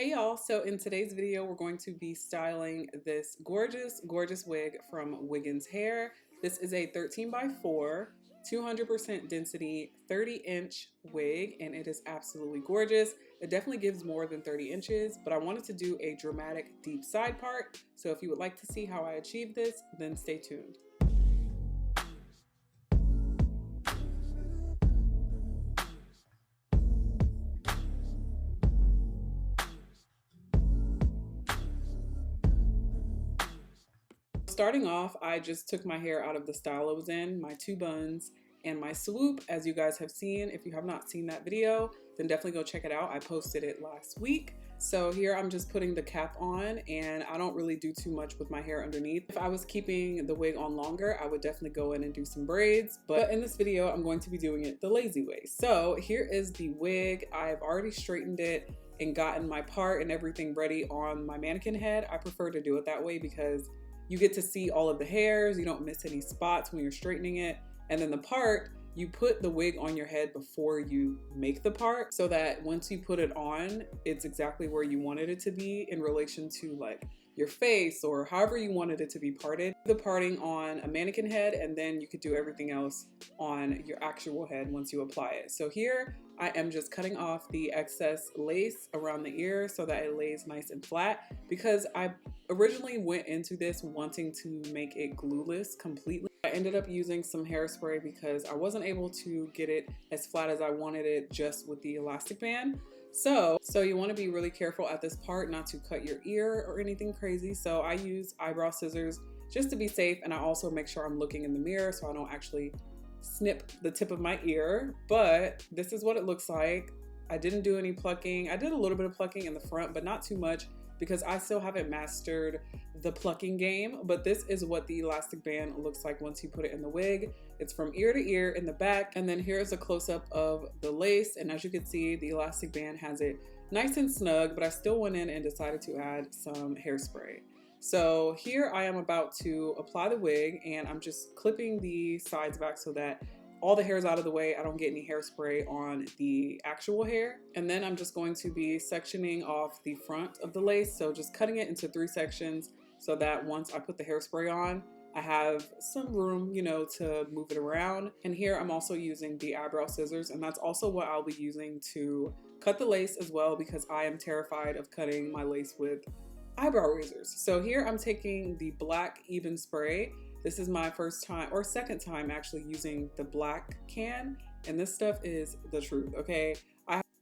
Hey y'all, so in today's video we're going to be styling this gorgeous wig from Wiggins Hair. This is a 13 by 4, 200% density, 30-inch wig, and it is absolutely gorgeous. It definitely gives more than 30 inches, but I wanted to do a dramatic deep side part, so if you would like to see how I achieve this, then stay tuned. Starting off, I just took my hair out of the style it was in, my two buns and my swoop, as you guys have seen. If you have not seen that video, then definitely go check it out. I posted it last week. So here I'm just putting the cap on, and I don't really do too much with my hair underneath. If I was keeping the wig on longer, I would definitely go in and do some braids, but in this video, I'm going to be doing it the lazy way. So here is the wig. I've already straightened it and gotten my part and everything ready on my mannequin head. I prefer to do it that way because you get to see all of the hairs, you don't miss any spots when you're straightening it. And then the part, you put the wig on your head before you make the part so that once you put it on, it's exactly where you wanted it to be in relation to like your face or however you wanted it to be parted. The parting on a mannequin head, and then you could do everything else on your actual head once you apply it. So here I am just cutting off the excess lace around the ear so that it lays nice and flat, because I originally went into this wanting to make it glueless completely. I ended up using some hairspray because I wasn't able to get it as flat as I wanted it just with the elastic band. So you want to be really careful at this part not to cut your ear or anything crazy. So I use eyebrow scissors just to be safe, and I also make sure I'm looking in the mirror so I don't actually snip the tip of my ear. But this is what it looks like. I didn't do any plucking. I did a little bit of plucking in the front, but not too much, because I still haven't mastered the plucking game. But this is what the elastic band looks like once you put it in the wig. It's from ear to ear in the back, and then here's a close-up of the lace, and as you can see, the elastic band has it nice and snug, but I still went in and decided to add some hairspray. So here I am about to apply the wig, and I'm just clipping the sides back so that all the hair is out of the way. I don't get any hairspray on the actual hair. And then I'm just going to be sectioning off the front of the lace. So just cutting it into 3 sections so that once I put the hairspray on, I have some room, you know, to move it around. And here I'm also using the eyebrow scissors, and that's also what I'll be using to cut the lace as well, because I am terrified of cutting my lace with eyebrow razors. So here I'm taking the black even spray. This is my first time, or second time actually, using the black can, and this stuff is the truth, okay?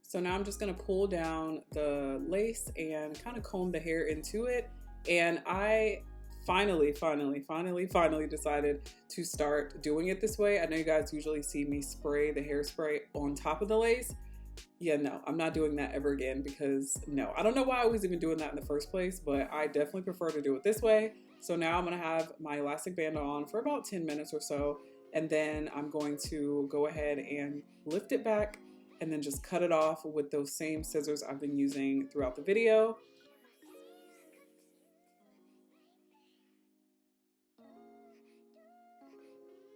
So now I'm just gonna pull down the lace and kind of comb the hair into it, and I finally decided to start doing it this way. I know you guys usually see me spray the hairspray on top of the lace. Yeah, no, I'm not doing that ever again, because no, I don't know why I was even doing that in the first place, but I definitely prefer to do it this way. So now I'm gonna have my elastic band on for about 10 minutes or so, and then I'm going to go ahead and lift it back and then just cut it off with those same scissors I've been using throughout the video.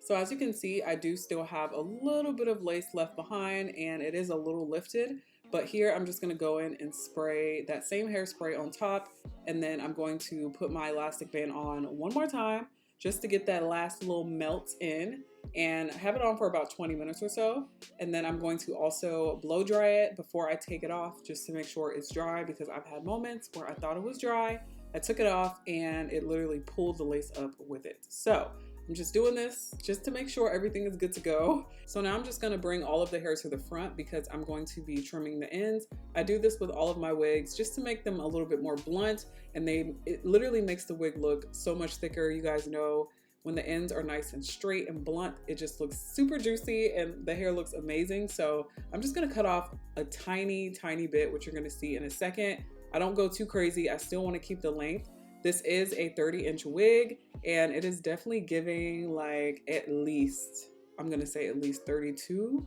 So as you can see, I do still have a little bit of lace left behind, and it is a little lifted, but here I'm just gonna go in and spray that same hairspray on top, and then I'm going to put my elastic band on one more time just to get that last little melt in, and have it on for about 20 minutes or so. And then I'm going to also blow dry it before I take it off, just to make sure it's dry, because I've had moments where I thought it was dry, I took it off, and it literally pulled the lace up with it. So I'm just doing this just to make sure everything is good to go. So now I'm just gonna bring all of the hair to the front, because I'm going to be trimming the ends. I do this with all of my wigs just to make them a little bit more blunt, and it literally makes the wig look so much thicker. You guys know when the ends are nice and straight and blunt, it just looks super juicy and the hair looks amazing. So I'm just gonna cut off a tiny bit, which you're gonna see in a second. I don't go too crazy. I still wanna keep the length. This is a 30-inch wig, and it is definitely giving like at least, I'm gonna say at least 32.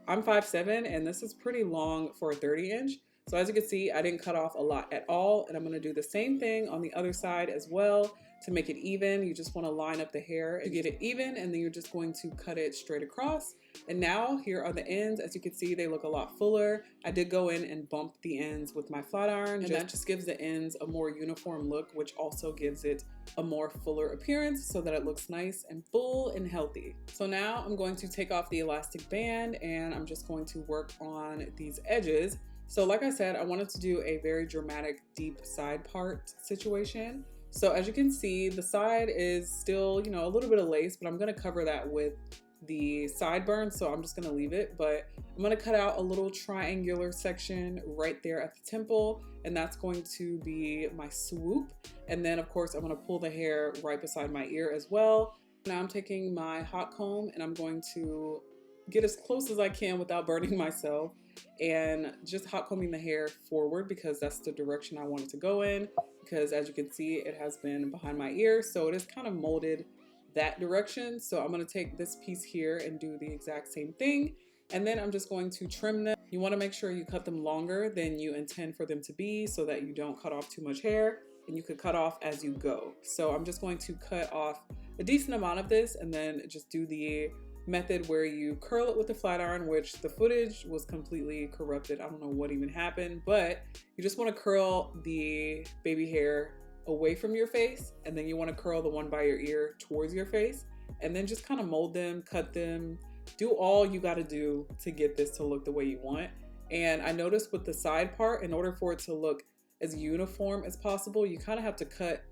I'm 5'7", and this is pretty long for a 30-inch, So as you can see, I didn't cut off a lot at all, and I'm going to do the same thing on the other side as well. To make it even, you just want to line up the hair to get it even, and then you're just going to cut it straight across. And now here are the ends. As you can see, they look a lot fuller. I did go in and bump the ends with my flat iron, and that just gives the ends a more uniform look, which also gives it a more fuller appearance so that it looks nice and full and healthy. So now I'm going to take off the elastic band, and I'm just going to work on these edges. So like I said, I wanted to do a very dramatic deep side part situation. So as you can see, the side is still, you know, a little bit of lace, but I'm going to cover that with the sideburns, so I'm just going to leave it. But I'm going to cut out a little triangular section right there at the temple, and that's going to be my swoop. And then of course I'm going to pull the hair right beside my ear as well. Now I'm taking my hot comb and I'm going to get as close as I can without burning myself, and just hot combing the hair forward because that's the direction I want it to go in. Because as you can see, it has been behind my ear, so it is kind of molded that direction. So I'm going to take this piece here and do the exact same thing, and then I'm just going to trim them. You want to make sure you cut them longer than you intend for them to be so that you don't cut off too much hair, and you could cut off as you go. So I'm just going to cut off a decent amount of this and then just do the method where you curl it with the flat iron, which the footage was completely corrupted. I don't know what even happened, but you just want to curl the baby hair away from your face, and then you want to curl the one by your ear towards your face, and then just kind of mold them, cut them, do all you got to do to get this to look the way you want. And I noticed with the side part, in order for it to look as uniform as possible, you kind of have to cut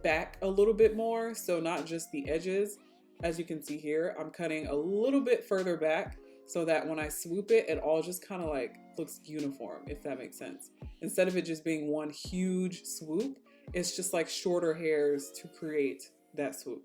back a little bit more, so not just the edges. As you can see here, I'm cutting a little bit further back so that when I swoop it, it all just kind of like looks uniform, if that makes sense. Instead of it just being one huge swoop, it's just like shorter hairs to create that swoop.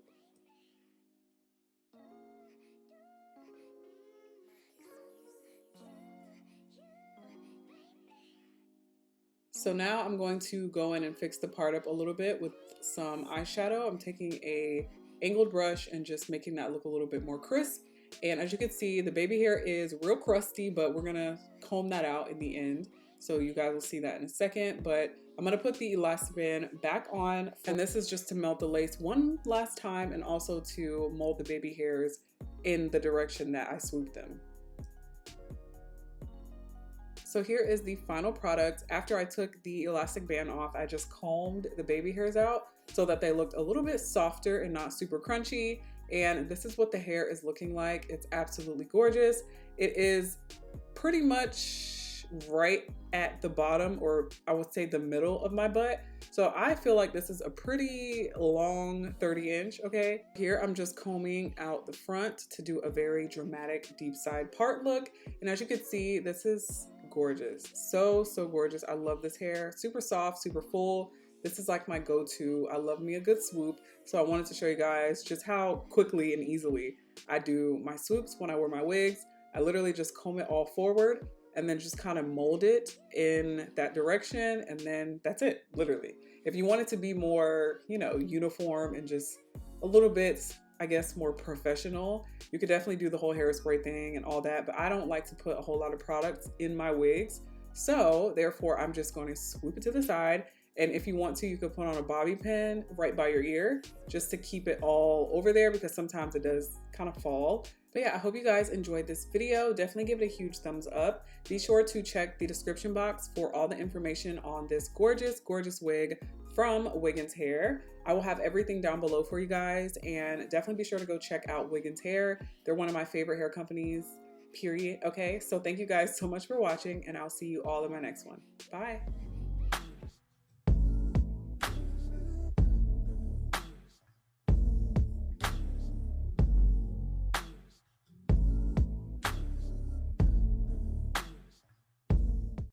So now I'm going to go in and fix the part up a little bit with some eyeshadow. I'm taking a angled brush and just making that look a little bit more crisp. And as you can see, the baby hair is real crusty, but we're gonna comb that out in the end. So you guys will see that in a second, but I'm gonna put the elastic band back on. And this is just to melt the lace one last time and also to mold the baby hairs in the direction that I swooped them. So here is the final product. After I took the elastic band off, I just combed the baby hairs out so that they looked a little bit softer and not super crunchy. And this is what the hair is looking like. It's absolutely gorgeous. It is pretty much right at the bottom, or I would say the middle of my butt. So I feel like this is a pretty long 30-inch, okay? Here I'm just combing out the front to do a very dramatic deep side part look. And as you can see, this is gorgeous. So gorgeous. I love this hair. Super soft, super full. This is like my go-to. I love me a good swoop. So I wanted to show you guys just how quickly and easily I do my swoops when I wear my wigs. I literally just comb it all forward and then just kind of mold it in that direction, and then that's it, literally. If you want it to be more, you know, uniform and just a little bit, I guess, more professional, you could definitely do the whole hairspray thing and all that, but I don't like to put a whole lot of products in my wigs. So therefore, I'm just going to swoop it to the side. And if you want to, you could put on a bobby pin right by your ear just to keep it all over there, because sometimes it does kind of fall. But yeah, I hope you guys enjoyed this video. Definitely give it a huge thumbs up. Be sure to check the description box for all the information on this gorgeous, gorgeous wig from Wiggins Hair. I will have everything down below for you guys, and definitely be sure to go check out Wiggins Hair. They're one of my favorite hair companies, period. Okay, so thank you guys so much for watching, and I'll see you all in my next one. Bye.